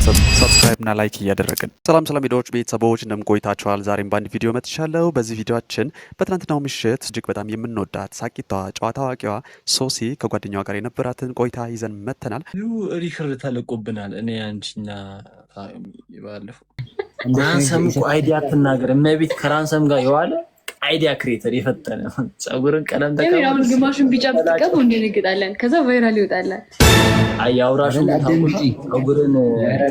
ሰብስክራይብ እና ላይክ እያደረግን ሰላም ቪዲዮዎች ቤተሰቦች እንደምን ቆይታችኋል? ዛሬም በአንድ ቪዲዮ መጥቻለሁ። በዚህ ቪዲዮአችን በትናንትናው ምሽት እጅግ በጣም የምንወዳት ሳቂታዋ ጨዋታ አዋቂዋ ሶሲ ከጓደኛዋ ጋር የነበራትን ቆይታ ይዘን መተናል። ሪከርድ ተለቆብናል። እኔ አንቺና ባለፈው ራንሰም አይዲያ ትናገር እመቤት ከራንሰም ጋር የዋለ አይዲያ ክሬተር የፈጠነ ጸጉርን ቀለም ተቀበል። አሁን ግማሹን ቢጫ ብትቀቡ እንደነግጣለን። ከዛ ቫይራል ይወጣላል። አያውራሹን ጸጉርን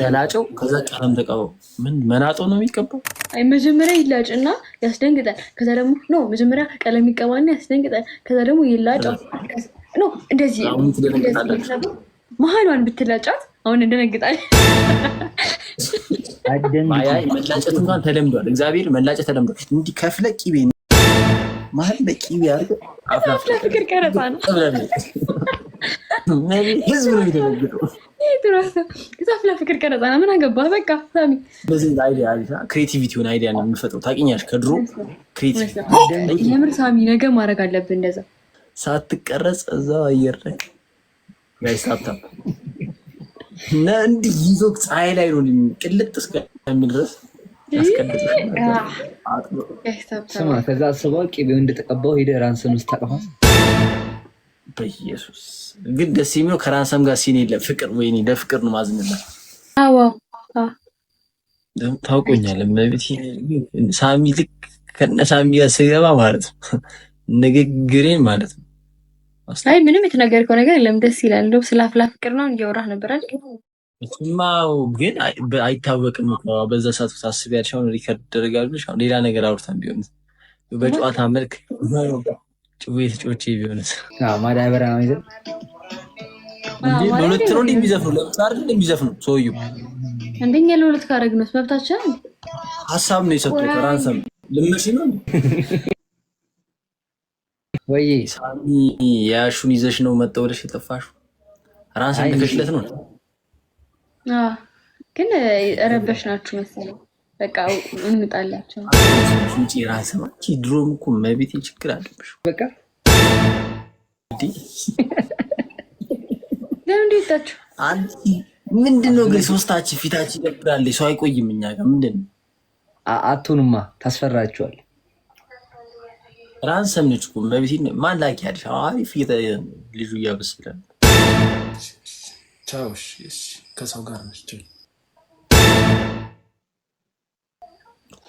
ተላጨው ከዛ ቀለም ተቀበው። ምን መናጦ ነው የሚቀባው? አይ መጀመሪያ ይላጭና ያስደንግጣል። ከዛ ደግሞ ኖ መጀመሪያ ቀለም ይቀባና ያስደንግጣል። ከዛ ደግሞ ይላጫው ኖ እንደዚህ መሀሏን ብትላጫት አሁን እንደነግጣል። አይ መላጨት እንኳን ተለምዷል። እግዚአብሔር መላጨት ተለምዷል። እንዲህ ከፍለ ቂቤ መሀል በቂቤ አድርገህ አፍላ ፍቅር ቀረጻ ነው። ህዝብ ነው የሚደነግጠው። አፍላ ፍቅር ቀረጻ ነው። ምን አገባህ? በቃ ሳሚ በዚህ አይዲያ ክሬቲቪቲውን አይዲያ ነው የምንፈጥረው። ታውቂኛለሽ ከድሮ ክሬቲቪቲ የምር ሳሚ ነገ ማድረግ አለብን። እንደዛ ሳትቀረጽ እዛው አየር ላይ ጋይስታታ እና እንዲህ ይዞ ፀሐይ ላይ ነው ቅልጥ እስከሚል ድረስ ስማ ከዛ አስበው ቅቤው እንደተቀባው ሄደ ራንሰም ውስጥ ታቀፋ። በኢየሱስ ግን ደስ የሚለው ከራንሰም ጋር ሲን የለ ፍቅር ወይኔ ለፍቅር ነው ማዝንላት። አዎ ታውቆኛለህ መብት ሳሚ ልክ ከነ ሳሚ ጋር ስገባ ማለት ነው ንግግሬን ማለት ነው። አይ ምንም የተነገርከው ነገር የለም። ደስ ይላል። እንደው ስለ አፍላ ፍቅር ነው እያወራህ ነበር አይደል? እሱማው ግን አይታወቅም እኮ በዛ ሰዓት ታስቢያለሽ። አሁን ሪከርድ ተደርጋለሽ። አሁን ሌላ ነገር አውርተን ቢሆን በጨዋታ መልክ ጭዌ ተጮቼ ቢሆንስ? ማዳበሪያ ነው ይዘን እንዴ ለሁለት ነው እንደሚዘፍኑ ለምሳሌ አይደል እንደሚዘፍኑ ሰውዬው አንደኛ ለሁለት ካረግነው መብታችን ሀሳብ ነው የሰጠው። ራንሰም ልመሽ ነው ወይ ሳሚ ያሹን ይዘሽ ነው መጣው ወደሽ የጠፋሽው ራንሰም ልከሽለት ነው። ግን ረበሽ ናችሁ መሰለኝ። በቃ እንጣላችሁ እንጂ ራንሰም ድሮም እኮ መቤቴ ችግር አለብሽ። በቃ እንዴ ለምን ይጣችሁ? አንቺ ምንድነው ግን ሶስታችን ፊታችን ይደብራል። ሰው አይቆይም እኛ ጋር ምንድነው? አቱንማ ታስፈራችኋል። ራንሰም ነች እኮ መቤቴ ማን ላኪ ያድሽ አሪፍ ልጁ እያበስላል። ቻው እሺ ከሰው ጋር ነች።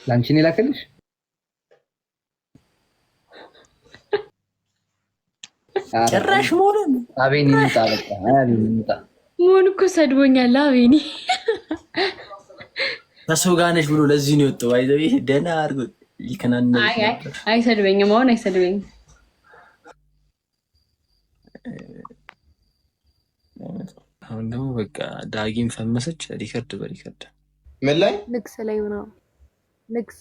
ላንቺ ነው ላከልሽ? ጭራሽ ሞራል አቤኒ እንጣ በቃ አቤኒ እንጣ ሞን እኮ ሰድቦኛል። አቤኒ ከሰው ጋር ነች ብሎ ለዚህ ነው የወጣው። አይዘው ይሄ ደህና አድርጎ ይከናነ አይሰድበኝም። አሁን አይሰድበኝም። አሁን ደግሞ በቃ ዳጊም ፈመሰች። ሪከርድ በሪከርድ ምን ላይ ንግስ ላይ ነው ንግስ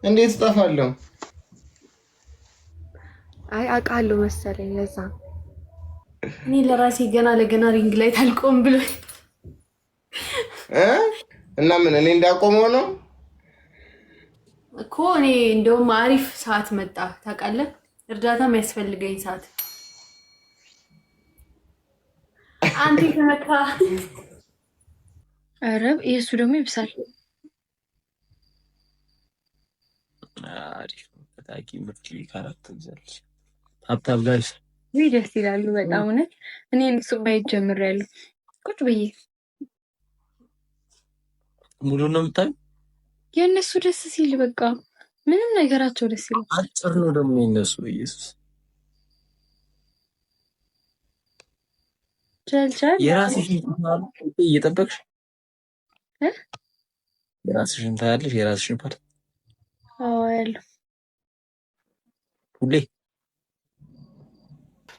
እንዴት እጠፋለሁ? አይ አውቃለሁ መሰለኝ። ለዛ እኔ ለራሴ ገና ለገና ሪንግ ላይ ታልቆም ብሎ እና ምን እኔ እንዳቆመው ነው እኮ። እኔ እንደውም አሪፍ ሰዓት መጣ ታውቃለህ። እርዳታ የሚያስፈልገኝ ሰዓት አንዴ ከመጣ አረብ እሱ ደግሞ ይብሳል። አሪፍ ታቂ ምርጥ ካራክተር ይዘልሽ ሀብታም ጋይስ ወይ ደስ ይላሉ በጣም እውነት። እኔ እሱ ማየት ጀምሬያለሁ። ቁጭ ብዬ ሙሉ ነው የምታዩ። የእነሱ ደስ ሲል በቃ ምንም ነገራቸው ደስ ይላል። አጭር ነው ደግሞ የእነሱ ኢየሱስ ቻልቻል የራስሽን እየጠበቅሽ የራስሽን ታያለሽ። የራስሽን ፓርት ያለው ሁሌ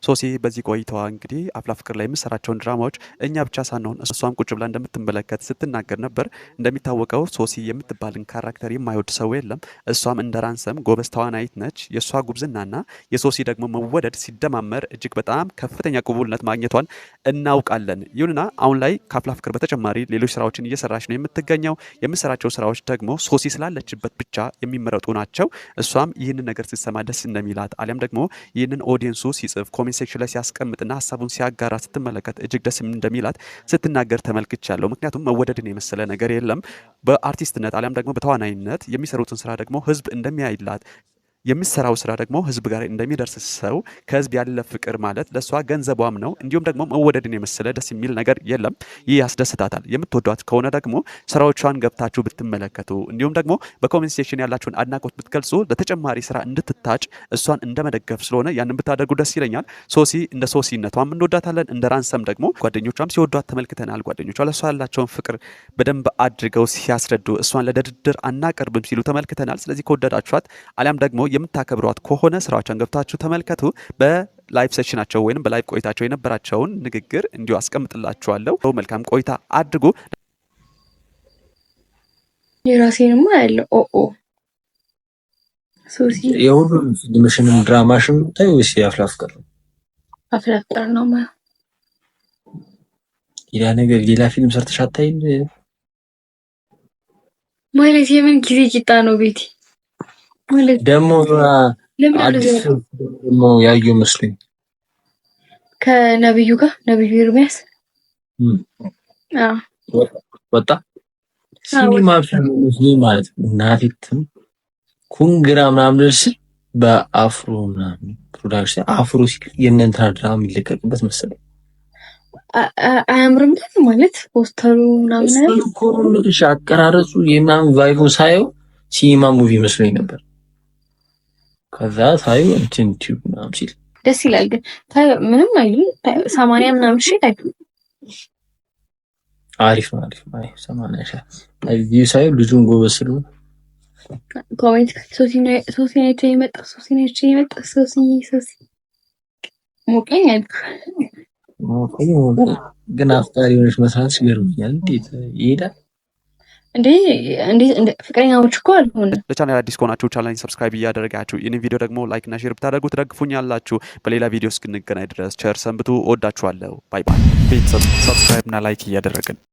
ሶሲ በዚህ ቆይታዋ እንግዲህ አፍላ ፍቅር ላይ የምትሰራቸውን ድራማዎች እኛ ብቻ ሳንሆን እሷም ቁጭ ብላ እንደምትመለከት ስትናገር ነበር። እንደሚታወቀው ሶሲ የምትባልን ካራክተር የማይወድ ሰው የለም። እሷም እንደ ራንሰም ጎበዝ ተዋናይት ነች። የእሷ ጉብዝናና የሶሲ ደግሞ መወደድ ሲደማመር እጅግ በጣም ከፍተኛ ቅቡልነት ማግኘቷን እናውቃለን። ይሁንና አሁን ላይ ከአፍላ ፍቅር በተጨማሪ ሌሎች ስራዎችን እየሰራች ነው የምትገኘው። የምትሰራቸው ስራዎች ደግሞ ሶሲ ስላለችበት ብቻ የሚመረጡ ናቸው። እሷም ይህንን ነገር ስትሰማ ደስ እንደሚላት አሊያም ደግሞ ይህንን ኦዲየንሱ ሲጽፍ ኮሜንት ኮሜንት ሴክሽን ላይ ሲያስቀምጥና ሀሳቡን ሲያጋራ ስትመለከት እጅግ ደስ እንደሚላት ስትናገር ተመልክቻለሁ። ምክንያቱም መወደድን የመሰለ ነገር የለም። በአርቲስትነት አሊያም ደግሞ በተዋናይነት የሚሰሩትን ስራ ደግሞ ህዝብ እንደሚያይላት የሚሰራው ስራ ደግሞ ህዝብ ጋር እንደሚደርስ ሰው ከህዝብ ያለ ፍቅር ማለት ለሷ ገንዘቧም ነው። እንዲሁም ደግሞ መወደድን የመሰለ ደስ የሚል ነገር የለም። ይህ ያስደስታታል። የምትወዷት ከሆነ ደግሞ ስራዎቿን ገብታችሁ ብትመለከቱ እንዲሁም ደግሞ በኮሜንት ሴክሽን ያላችሁን አድናቆት ብትገልጹ ለተጨማሪ ስራ እንድትታጭ እሷን እንደመደገፍ ስለሆነ ያንን ብታደርጉ ደስ ይለኛል። ሶሲ እንደ ሶሲነቷም እንወዳታለን። እንደ ራንሰም ደግሞ ጓደኞቿም ሲወዷት ተመልክተናል። ጓደኞቿ ለሷ ያላቸውን ፍቅር በደንብ አድርገው ሲያስረዱ እሷን ለድርድር አናቀርብም ሲሉ ተመልክተናል። ስለዚህ ከወደዳችኋት አሊያም ደግሞ የምታከብሯት ከሆነ ስራዎቿን ገብታችሁ ተመልከቱ። በላይቭ ሴሽናቸው ወይም በላይቭ ቆይታቸው የነበራቸውን ንግግር እንዲሁ አስቀምጥላችኋለሁ። መልካም ቆይታ አድርጉ። የራሴንማ ያለው ሶሲ የሁሉም ፊልምሽንም ድራማሽም ታዩ ወይስ የአፍላ ፍቅር ነው? አፍላ ፍቅር ነው ማለት ሌላ ነገር ሌላ ፊልም ሰርተሽ አታይም ማለት የምን ጊዜ ቂጣ ነው ቤቲ ማለት ደግሞ አዲስ ደግሞ ያዩ መስሎኝ ከነብዩ ጋር ነብዩ ኤርሚያስ ወጣ ሲኒማ ፊልም ማለት እናፊትም ኩንግራ ምናምን ልስ በአፍሮ ምናምን ፕሮዳክሽን አፍሮ የእነንትና ድራማ የሚለቀቅበት መሰለኝ። አያምርም ማለት ፖስተሩ ምናምን ኮሮምልሽ አቀራረጹ የምናምን ቫይቡን ሳየው ሲኒማ ሙቪ መስሎኝ ነበር። ከዛ ታዩ እንትን ቲዩብ ምናምን ሲል ደስ ይላል። ግን ታዩ ምንም አይልም። 80 ምናምን ሺህ ታዩ አሪፍ ነው። 80 ሺህ ቪው ሳየው ልጁን ጎበዝ ስለሆነ ኮሜንት ሶሲ ነች የመጣ ሶሲ ሞቀኝ ግን አፍቃሪ ሆነሽ መስራት ይገርምኛል። እንዴት ይሄዳል እንዴ ፍቅረኛሞች እኮ አልሆነ። ለቻናል አዲስ ከሆናችሁ ቻናሌን ሰብስክራይብ እያደረጋችሁ ይህንን ቪዲዮ ደግሞ ላይክ እና ሼር ብታደርጉ ትደግፉኛላችሁ። በሌላ ቪዲዮ እስክንገናኝ ድረስ ቸር ሰንብቱ። እወዳችኋለሁ። ባይ ባይ። ቤተሰብ ሰብስክራይብ እና ላይክ እያደረግን